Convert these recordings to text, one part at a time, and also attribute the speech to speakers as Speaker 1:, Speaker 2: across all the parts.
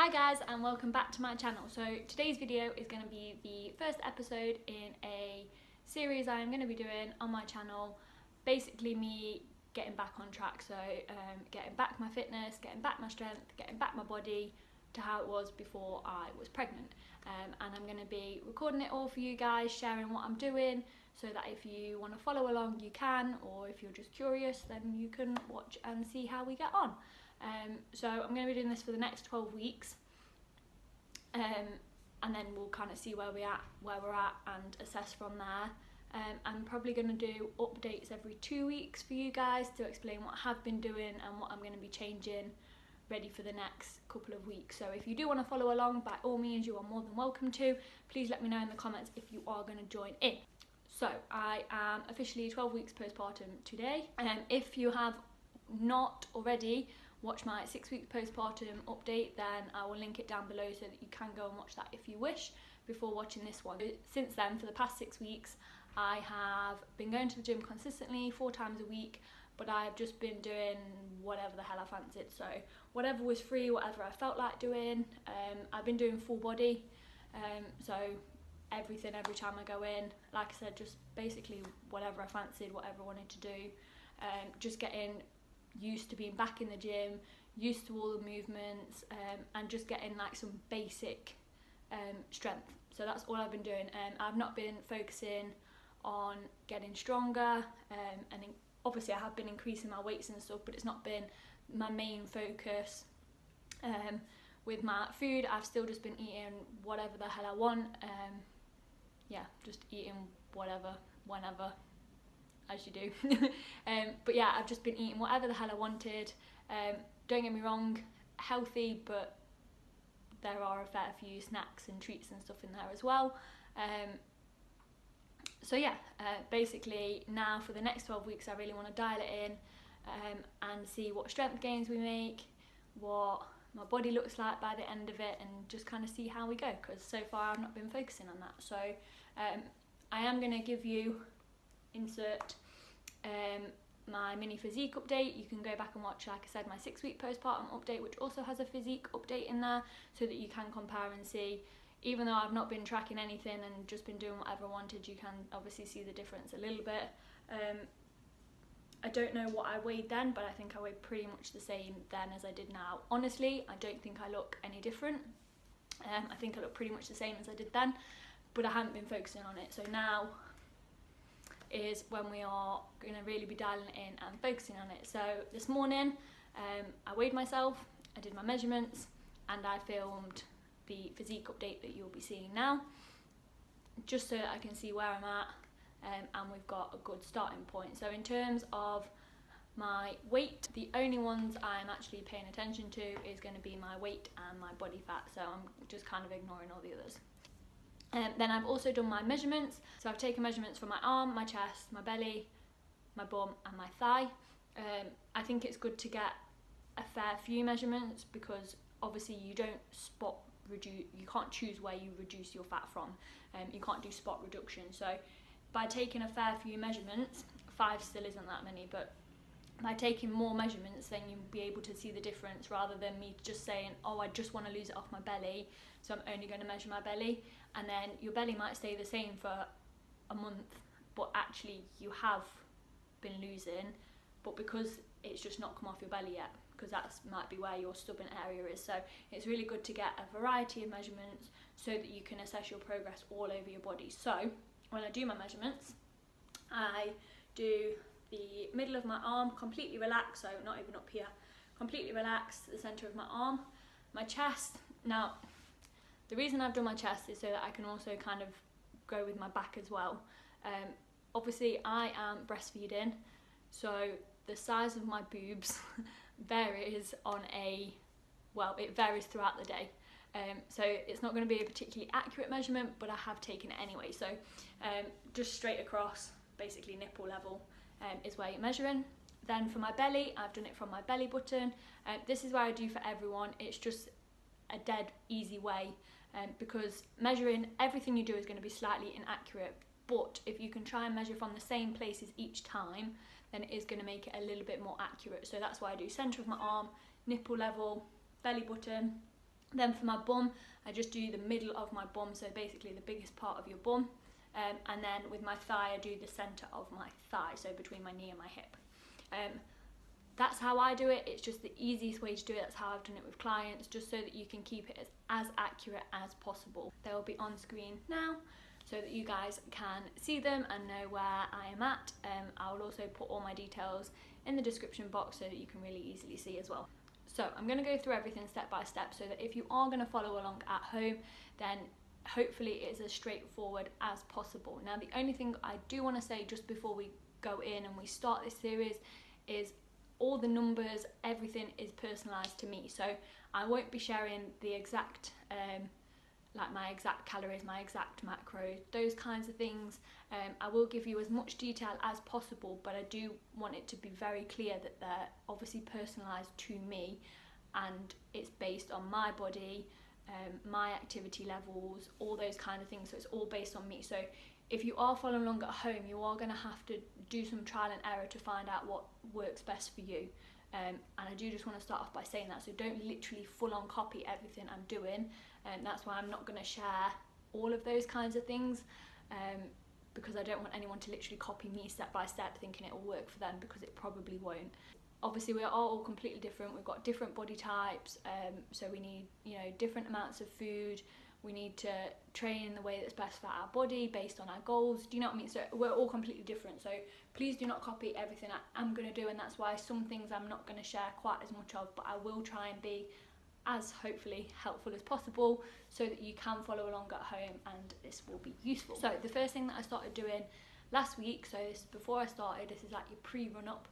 Speaker 1: Hi guys, and welcome back to my channel. So today's video is going to be the first episode in a series I am going to be doing on my channel. Basically me getting back on track, so getting back my fitness, getting back my strength, getting back my body to how it was before I was pregnant. And I'm going to be recording it all for you guys, sharing what I'm doing, so that if you want to follow along you can, or if you're just curious then you can watch and see how we get on. So I'm going to be doing this for the next 12 weeks, and then we'll kind of see where we're at and assess from there. I'm probably going to do updates every 2 weeks for you guys to explain what I have been doing and what I'm going to be changing ready for the next couple of weeks. So if you do want to follow along, by all means you are more than welcome to. Please let me know in the comments if you are going to join in. So I am officially 12 weeks postpartum today, and if you have not already watch my 6 week postpartum update, then I will link it down below so that you can go and watch that if you wish before watching this one. Since then, for the past 6 weeks, I have been going to the gym consistently 4 times a week, but I've just been doing whatever the hell I fancied. So whatever was free, whatever I felt like doing. I've been doing full body, so everything every time I go in. Like I said, just basically whatever I fancied, whatever I wanted to do. Just getting used to being back in the gym, used to all the movements, and just getting like some basic strength. So that's all I've been doing. I've not been focusing on getting stronger, and obviously I have been increasing my weights and stuff, but it's not been my main focus. With my food, I've still just been eating whatever the hell I want. Yeah, just eating whatever, whenever, as you do. But yeah, I've just been eating whatever the hell I wanted. Don't get me wrong, healthy, but there are a fair few snacks and treats and stuff in there as well. So yeah, basically now for the next 12 weeks I really want to dial it in, and see what strength gains we make, what my body looks like by the end of it, and just kind of see how we go, because so far I've not been focusing on that. So I am going to give you insert my mini physique update. You can go back and watch, like I said, my 6 week postpartum update, which also has a physique update in there, so that you can compare and see. Even though I've not been tracking anything and just been doing whatever I wanted, you can obviously see the difference a little bit. I don't know what I weighed then, but I think I weighed pretty much the same then as I did now. Honestly, I don't think I look any different. I think I look pretty much the same as I did then, but I haven't been focusing on it. So now is when we are going to really be dialing it in and focusing on it. So this morning I weighed myself, I did my measurements, and I filmed the physique update that you'll be seeing now, just so that I can see where I'm at, and we've got a good starting point. So in terms of my weight, the only ones I'm actually paying attention to is going to be my weight and my body fat, so I'm just kind of ignoring all the others. Then I've also done my measurements, so I've taken measurements for my arm, my chest, my belly, my bum and my thigh. I think it's good to get a fair few measurements, because obviously you don't you can't choose where you reduce your fat from. You can't do spot reduction. So by taking a fair few measurements, 5 still isn't that many, but by taking more measurements, then you'll be able to see the difference, rather than me just saying, oh, I just want to lose it off my belly, so I'm only going to measure my belly, and then your belly might stay the same for a month, but actually you have been losing, but because it's just not come off your belly yet, because that might be where your stubborn area is. So it's really good to get a variety of measurements so that you can assess your progress all over your body. So when I do my measurements, I do the middle of my arm completely relaxed, so not even up here, completely relaxed, the centre of my arm, my chest. Now the reason I've done my chest is so that I can also kind of go with my back as well. Obviously I am breastfeeding, so the size of my boobs varies on it varies throughout the day. So it's not going to be a particularly accurate measurement, but I have taken it anyway. So just straight across, basically nipple level, is where you're measuring. Then for my belly, I've done it from my belly button. This is where I do for everyone. It's just a dead easy way, because measuring everything you do is going to be slightly inaccurate, but if you can try and measure from the same places each time, then it is going to make it a little bit more accurate. So that's why I do centre of my arm, nipple level, belly button, Then for my bum, I just do the middle of my bum, so basically the biggest part of your bum. And then with my thigh, I do the centre of my thigh, so between my knee and my hip. That's how I do it. It's just the easiest way to do it. That's how I've done it with clients, just so that you can keep it as accurate as possible. They will be on screen now so that you guys can see them and know where I am at. I will also put all my details in the description box so that you can really easily see as well. So I'm going to go through everything step by step so that if you are going to follow along at home, then hopefully it's as straightforward as possible. Now, the only thing I do want to say just before we go in and we start this series is all the numbers, everything is personalised to me. So I won't be sharing the exact, like my exact calories, my exact macros, those kinds of things. I will give you as much detail as possible, but I do want it to be very clear that they're obviously personalised to me and it's based on my body, my activity levels, all those kind of things. So it's all based on me. So if you are following along at home, you are going to have to do some trial and error to find out what works best for you. And I do just want to start off by saying that. So don't literally full on copy everything I'm doing. And that's why I'm not going to share all of those kinds of things. Because I don't want anyone to literally copy me step by step thinking it will work for them, because it probably won't. Obviously we are all completely different. We've got different body types, so we need, you know, different amounts of food. We need to train in the way that's best for our body based on our goals. Do you know what I mean? So we're all completely different. So please do not copy everything I'm going to do, and that's why some things I'm not going to share quite as much of, but I will try and be as hopefully helpful as possible so that you can follow along at home and this will be useful. So the first thing that I started doing last week, so this before I started, this is like your pre-run up.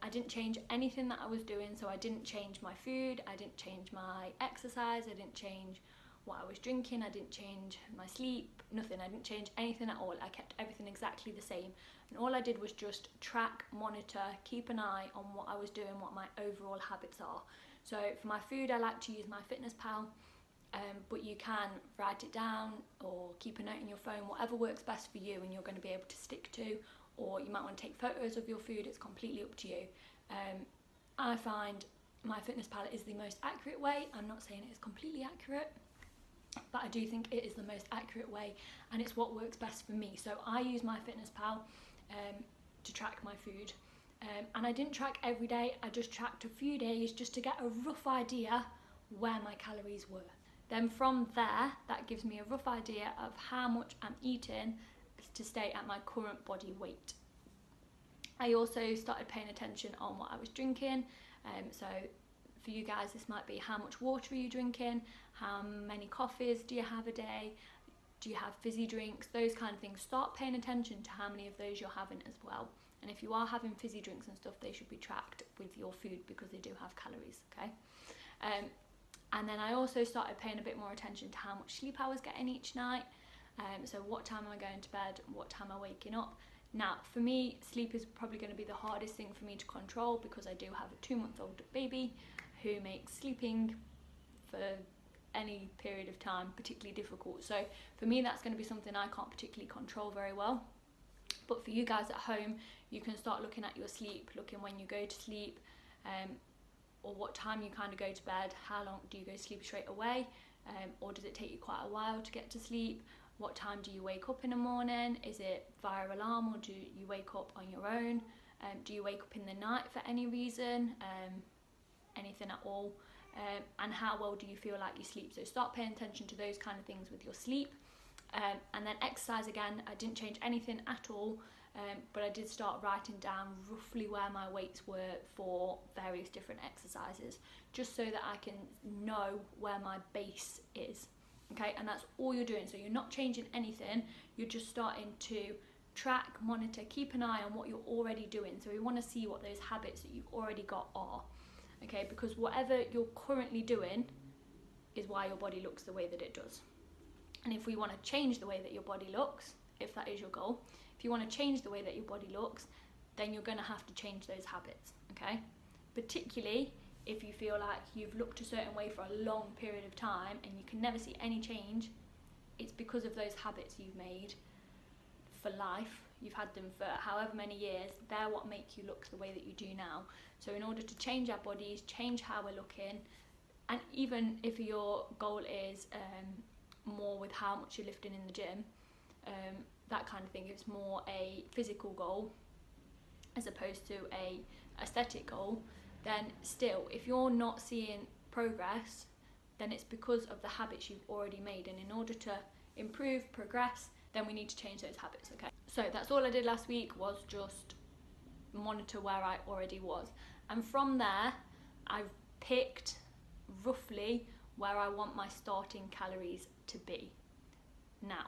Speaker 1: I didn't change anything that I was doing, so I didn't change my food, I didn't change my exercise, I didn't change what I was drinking, I didn't change my sleep, nothing. I didn't change anything at all. I kept everything exactly the same, and all I did was just track, monitor, keep an eye on what I was doing, what my overall habits are. So for my food, I like to use my MyFitnessPal, but you can write it down or keep a note in your phone, whatever works best for you and you're going to be able to stick to, or you might want to take photos of your food. It's completely up to you. I find MyFitnessPal is the most accurate way. I'm not saying it is completely accurate, but I do think it is the most accurate way and it's what works best for me. So I use MyFitnessPal to track my food. And I didn't track every day, I just tracked a few days just to get a rough idea where my calories were. Then from there, that gives me a rough idea of how much I'm eating to stay at my current body weight. I also started paying attention on what I was drinking. So for you guys, this might be how much water are you drinking, how many coffees do you have a day, do you have fizzy drinks, those kind of things. Start paying attention to how many of those you're having as well. And if you are having fizzy drinks and stuff, they should be tracked with your food because they do have calories, okay? And then I also started paying a bit more attention to how much sleep I was getting each night. So what time am I going to bed, what time am I waking up? Now, for me, sleep is probably going to be the hardest thing for me to control because I do have a 2-month-old baby who makes sleeping for any period of time particularly difficult. So for me, that's going to be something I can't particularly control very well. But for you guys at home, you can start looking at your sleep, looking when you go to sleep, or what time you kind of go to bed. How long do you go to sleep straight away, or does it take you quite a while to get to sleep? What time do you wake up in the morning? Is it via alarm or do you wake up on your own? Do you wake up in the night for any reason? Anything at all? And how well do you feel like you sleep? So start paying attention to those kind of things with your sleep. And then exercise again, I didn't change anything at all, but I did start writing down roughly where my weights were for various different exercises, just so that I can know where my base is. Okay, and that's all you're doing. So you're not changing anything, you're just starting to track, monitor, keep an eye on what you're already doing. So we want to see what those habits that you've already got are. Okay, because whatever you're currently doing is why your body looks the way that it does. And if we want to change the way that your body looks, if that is your goal, if you want to change the way that your body looks, then you're going to have to change those habits, okay? Particularly if you feel like you've looked a certain way for a long period of time and you can never see any change, it's because of those habits you've made for life. You've had them for however many years. They're what make you look the way that you do now. So in order to change our bodies, change how we're looking, And even if your goal is more with how much you're lifting in the gym, that kind of thing, if it's more a physical goal as opposed to a aesthetic goal, then still, if you're not seeing progress, then it's because of the habits you've already made, and in order to improve, progress, then we need to change those habits, okay? So that's all I did last week, was just monitor where I already was, and from there I've picked roughly where I want my starting calories to be. Now,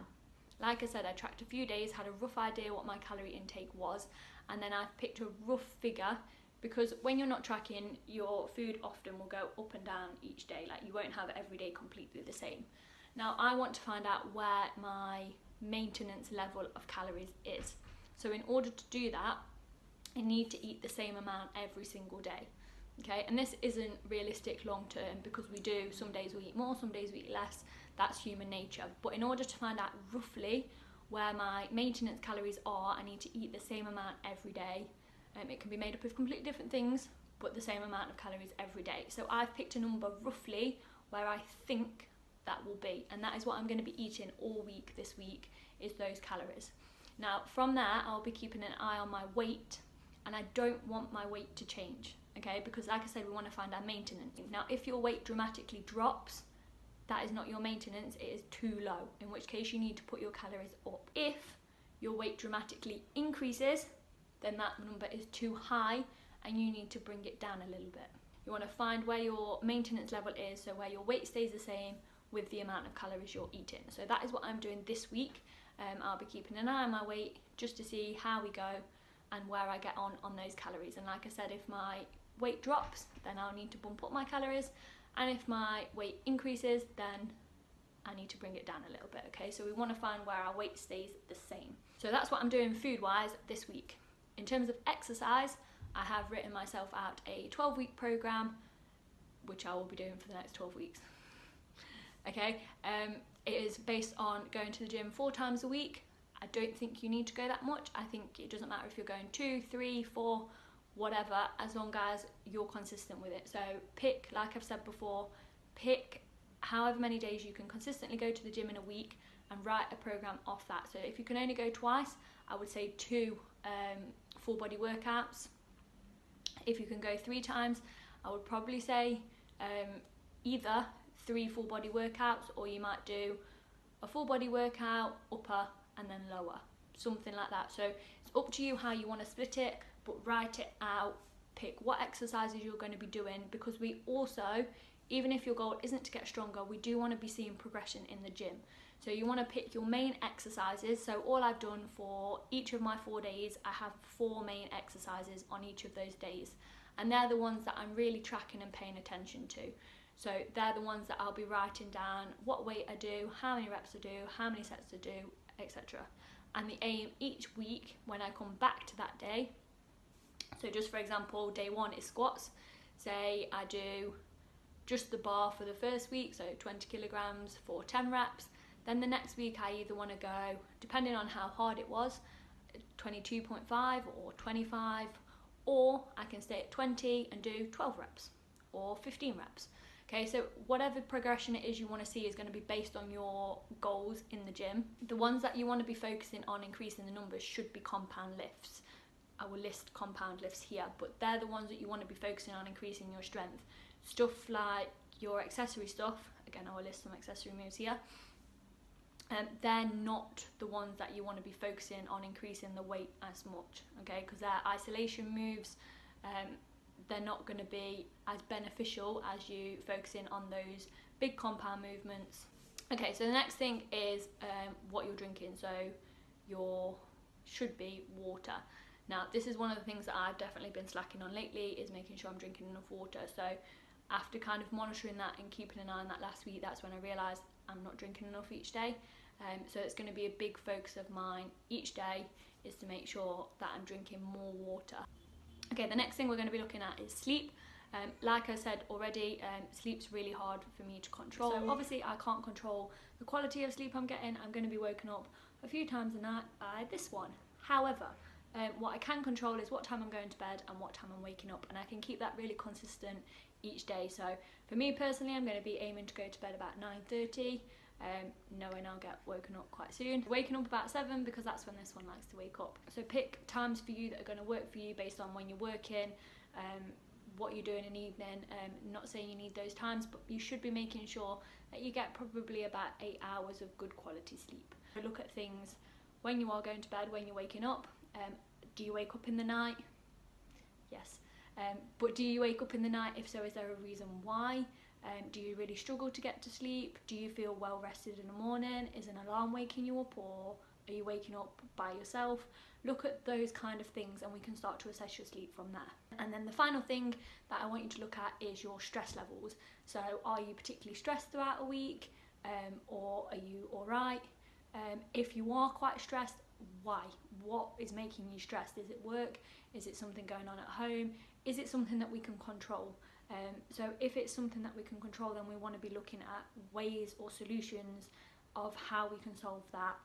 Speaker 1: like I said, I tracked a few days, had a rough idea what my calorie intake was, and then I've picked a rough figure, because when you're not tracking, your food often will go up and down each day. Like, you won't have every day completely the same. Now, I want to find out where my maintenance level of calories is. So in order to do that, I need to eat the same amount every single day. Okay, and this isn't realistic long term, because we do, some days we eat more, some days we eat less. That's human nature. But in order to find out roughly where my maintenance calories are, I need to eat the same amount every day. It can be made up of completely different things, but the same amount of calories every day. So I've picked a number roughly where I think that will be, and that is what I'm going to be eating all week this week, is those calories. Now, from there, I'll be keeping an eye on my weight, and I don't want my weight to change, okay? Because like I said, we want to find our maintenance. Now, if your weight dramatically drops, that is not your maintenance, it is too low, in which case you need to put your calories up. If your weight dramatically increases, then that number is too high and you need to bring it down a little bit. You want to find where your maintenance level is, so where your weight stays the same with the amount of calories you're eating. So that is what I'm doing this week. I'll be keeping an eye on my weight just to see how we go and where I get on those calories. And like I said, if my weight drops, then I'll need to bump up my calories, and if my weight increases, then I need to bring it down a little bit, okay? So we want to find where our weight stays the same. So that's what I'm doing food-wise this week. In terms of exercise, I have written myself out a 12-week program, which I will be doing for the next 12 weeks. Okay, it is based on going to the gym 4 times a week. I don't think you need to go that much. I think it doesn't matter if you're going 2, 3, 4, whatever, as long as you're consistent with it. So pick, like I've said before, pick however many days you can consistently go to the gym in a week and write a program off that. So if you can only go twice, I would say 2 full body workouts. If you can go 3 times, I would probably say either 3 full body workouts, or you might do a full body workout, upper, and then lower, something like that. So it's up to you how you want to split it, but write it out, pick what exercises you're going to be doing, because we also, even if your goal isn't to get stronger, we do want to be seeing progression in the gym. So you want to pick your main exercises. So all I've done for each of my 4 days, I have 4 main exercises on each of those days, and they're the ones that I'm really tracking and paying attention to. So they're the ones that I'll be writing down what weight I do, how many reps I do, how many sets I do, etc. And the aim each week, when I come back to that day, so just for example, day 1 is squats. Say I do just the bar for the first week, so 20 kilograms for 10 reps. Then the next week I either want to go, depending on how hard it was, 22.5 or 25, or I can stay at 20 and do 12 reps or 15 reps. Okay, so whatever progression it is you want to see is going to be based on your goals in the gym. The ones that you want to be focusing on increasing the numbers should be compound lifts. I will list compound lifts here, but they're the ones that you want to be focusing on increasing your strength. Stuff like your accessory stuff, again I will list some accessory moves here, they're not the ones that you want to be focusing on increasing the weight as much, okay, because they're isolation moves. They're not going to be as beneficial as you focusing on those big compound movements. Okay, so the next thing is what you're drinking. So should be water. Now this is one of the things that I've definitely been slacking on lately, is making sure I'm drinking enough water. So after kind of monitoring that and keeping an eye on that last week, that's when I realised I'm not drinking enough each day. So it's going to be a big focus of mine each day, is to make sure that I'm drinking more water. Okay, the next thing we're going to be looking at is sleep. Like I said already, sleep's really hard for me to control. So obviously I can't control the quality of sleep I'm getting. I'm going to be woken up a few times a night by this one. However, what I can control is what time I'm going to bed and what time I'm waking up, and I can keep that really consistent each day. So for me personally, I'm going to be aiming to go to bed about 9:30, knowing I'll get woken up quite soon. Waking up about 7 because that's when this one likes to wake up. So pick times for you that are going to work for you based on when you're working, what you're doing in the evening. Not saying you need those times, but you should be making sure that you get probably about 8 hours of good quality sleep. Look at things when you are going to bed, when you're waking up. Do you wake up in the night? Yes. But do you wake up in the night? If so, is there a reason why? Do you really struggle to get to sleep? Do you feel well rested in the morning? Is an alarm waking you up, or are you waking up by yourself? Look at those kind of things and we can start to assess your sleep from there. And then the final thing that I want you to look at is your stress levels. So are you particularly stressed throughout a week, or are you alright? If you are quite stressed, why? What is making you stressed? Is it work? Is it something going on at home? Is it something that we can control? So if it's something that we can control, then we want to be looking at ways or solutions of how we can solve that,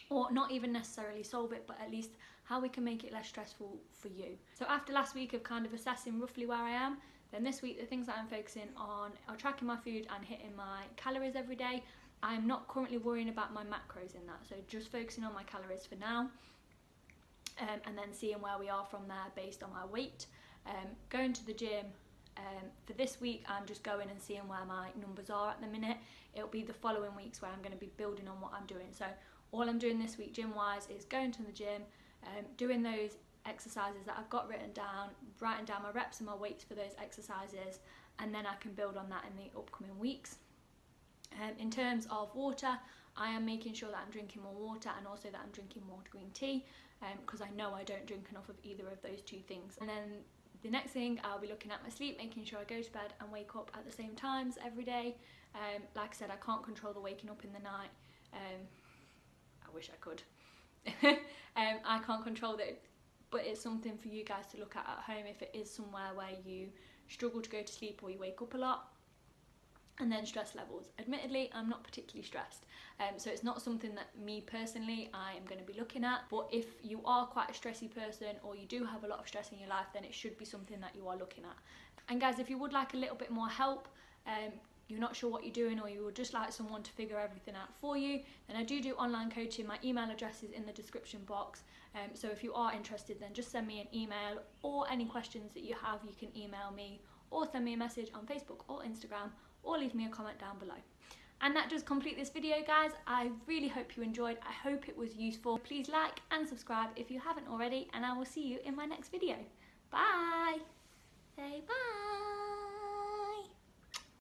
Speaker 1: or not even necessarily solve it, but at least how we can make it less stressful for you. So after last week of kind of assessing roughly where I am, then this week the things that I'm focusing on are tracking my food and hitting my calories every day. I'm not currently worrying about my macros in that, so just focusing on my calories for now, and then seeing where we are from there based on my weight. Going to the gym, for this week I'm just going and seeing where my numbers are at the minute. It'll be the following weeks where I'm going to be building on what I'm doing. So all I'm doing this week gym wise is going to the gym, doing those exercises that I've got written down, writing down my reps and my weights for those exercises, and then I can build on that in the upcoming weeks. In terms of water, I am making sure that I'm drinking more water and also that I'm drinking more green tea, because I know I don't drink enough of either of those two things. And then the next thing, I'll be looking at my sleep, making sure I go to bed and wake up at the same times every day. Like I said, I can't control the waking up in the night. I wish I could. I can't control that, but it's something for you guys to look at home if it is somewhere where you struggle to go to sleep or you wake up a lot. And then stress levels. Admittedly, I'm not particularly stressed, so it's not something that me personally I am going to be looking at, but if you are quite a stressy person or you do have a lot of stress in your life, then it should be something that you are looking at. And guys, if you would like a little bit more help, you're not sure what you're doing, or you would just like someone to figure everything out for you, then I do online coaching. My email address is in the description box, so if you are interested, then just send me an email, or any questions that you have you can email me or send me a message on Facebook or Instagram, or leave me a comment down below. And that does complete this video, guys. I really hope you enjoyed. I hope it was useful. Please like and subscribe if you haven't already, and I will see you in my next video. Bye. Say bye.